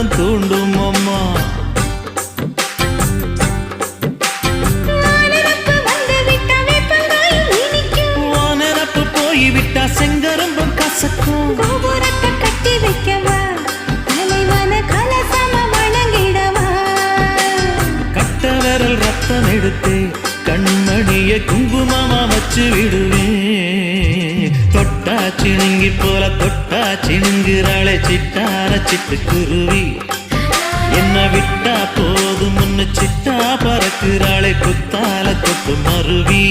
உள்ளம் தூண்டும் அம்மா. வானரப்பு போய்விட்டா செங்கரும்பும் கசக்கும். கோபுரத்தை கட்டி வைக்கவா, தலைவன கலசம வணங்கிடவா. கட்ட விரல் ரத்தம் எடுத்து கண்மணிய குங்குமமா வச்சு விடுவேன். தொட்டா சிணுங்கி போல தொட்டா சிணுங்குறாளே சிட்டார சிட்டுக்குருவி. என்ன விட்டா போதும் முன்னு சிட்டா பறக்குறாளே குத்தால தொட்டு மருவி.